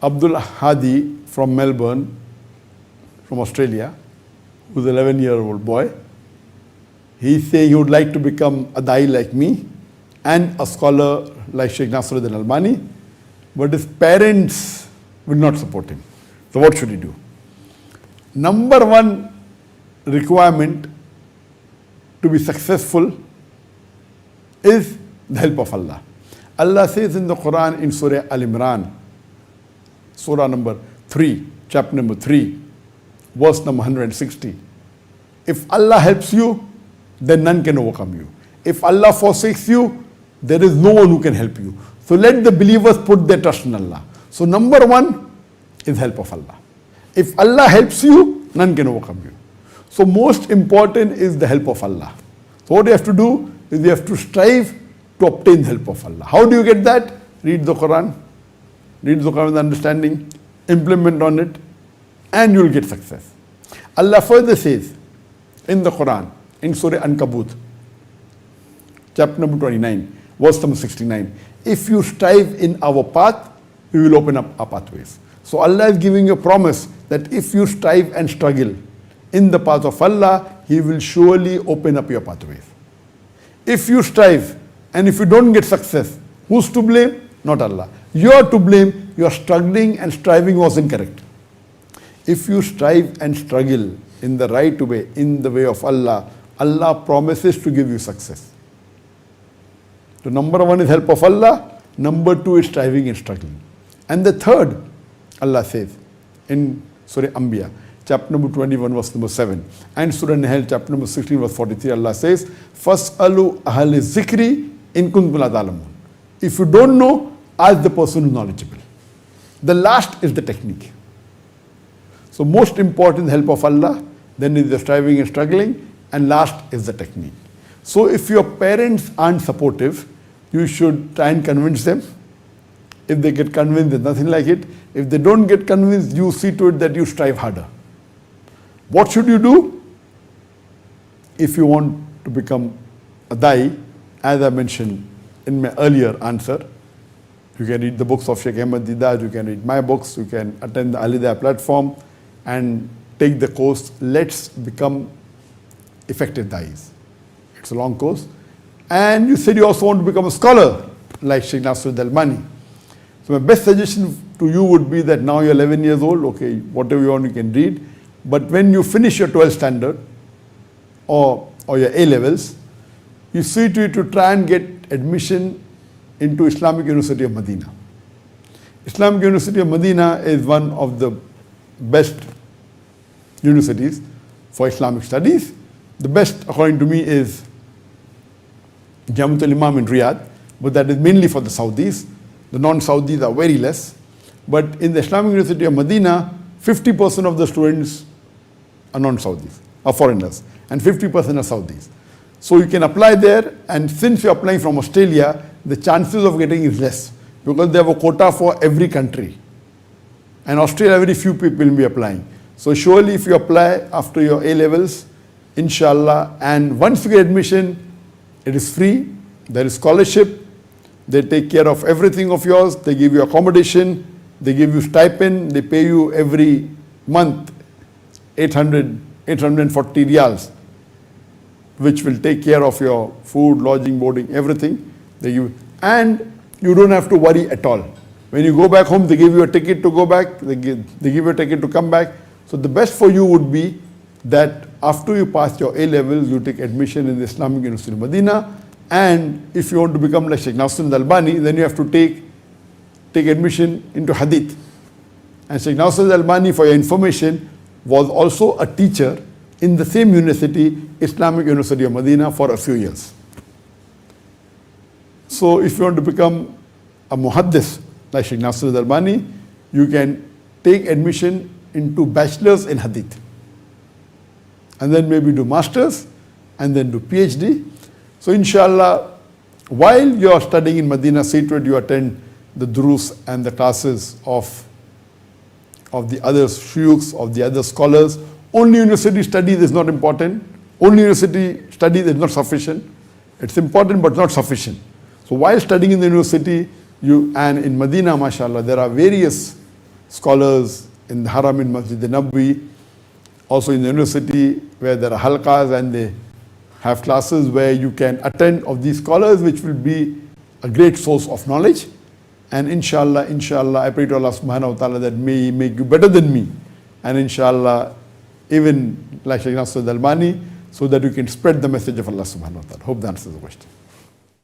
Abdul Hadi from Melbourne, from Australia, who's an 11-year-old boy. He's saying he would like to become a Dai like me and a scholar like Sheikh Nasruddin Albani, but his parents will not support him. So what should he do? Number one requirement to be successful is the help of Allah. Allah says in the Quran in Surah Al-Imran, Surah number 3, chapter number 3, verse number 160. If Allah helps you, then none can overcome you. If Allah forsakes you, there is no one who can help you. So let the believers put their trust in Allah. So number one is help of Allah. If Allah helps you, none can overcome you. So most important is the help of Allah. So what you have to do is you have to strive to obtain the help of Allah. How do you get that? Read the Quran. Read the Quran with understanding, implement on it, and you will get success. Allah further says in the Quran, in Surah Ankabut, chapter number 29, verse number 69, if you strive in our path, we will open up our pathways. So Allah is giving you a promise that if you strive and struggle in the path of Allah, He will surely open up your pathways. If you strive and if you don't get success, who's to blame? Not Allah. You are to blame. Your struggling and striving was incorrect. If you strive and struggle in the right way, in the way of Allah, Allah promises to give you success. So number one is help of Allah. Number two is striving and struggling. And the third, Allah says in Surah Anbiya, chapter number 21, verse number 7, and Surah Nahl, chapter number 16, verse 43, Allah says, Fas'alu ahli zikri in kuntum la ta'lamun. If you don't know, ask the person who is knowledgeable. The last is the technique. So most important is help of Allah, then is the striving and struggling, and last is the technique. So if your parents aren't supportive, you should try and convince them. If they get convinced, there's nothing like it. If they don't get convinced, you see to it that you strive harder. What should you do? If you want to become a Dai, as I mentioned in my earlier answer, you can read the books of Sheikh Ahmad Deedat, you can read my books, you can attend the Al-Hidayah platform and take the course, Let's Become Effective Dais. It's a long course. And you said you also want to become a scholar like Sheikh Nasruddin Albani. So my best suggestion to you would be that now you're 11 years old, okay, whatever you want you can read. But when you finish your 12th standard or your A-levels, you see to it to try and get admission into Islamic University of Medina. Islamic University of Medina is one of the best universities for Islamic studies. The best, according to me, is Jamiatul Imam in Riyadh, but that is mainly for the Saudis. The non-Saudis are very less. But in the Islamic University of Medina, 50% of the students are non-Saudis, are foreigners, and 50% are Saudis. So you can apply there, and since you're applying from Australia, the chances of getting is less because they have a quota for every country. And Australia, very few people will be applying. So surely if you apply after your A-levels, inshallah, and once you get admission, it is free, there is scholarship, they take care of everything of yours, they give you accommodation, they give you stipend, they pay you every month 840 riyals, which will take care of your food, lodging, boarding, everything. And you don't have to worry at all. When you go back home, they give you a ticket to go back, they give you a ticket to come back. So the best for you would be that after you pass your A-levels, you take admission in the Islamic University of Medina, and if you want to become like Sheikh Nasruddin Albani, then you have to take admission into Hadith. And Sheikh Nasruddin Albani, for your information, was also a teacher in the same university, Islamic University of Medina, for a few years. So if you want to become a muhaddis like Sheikh Nasruddin Albani, you can take admission into bachelor's in Hadith, and then maybe do master's, and then do PhD. So inshallah, while you are studying in Medina, see to it you attend the durus and the classes of the other shuyukhs, of the other scholars. Only university studies is not important. Only university studies is not sufficient. It's important but not sufficient. So while studying in the university, and in Medina, mashallah, there are various scholars in the Haram in Masjid Nabwi, also in the university where there are halqas and they have classes where you can attend of these scholars, which will be a great source of knowledge. And inshallah, I pray to Allah subhanahu wa ta'ala that may He make you better than me. And inshallah, even like Shaykh Nasruddin Albani, so that you can spread the message of Allah subhanahu wa ta'ala. Hope that answers the question.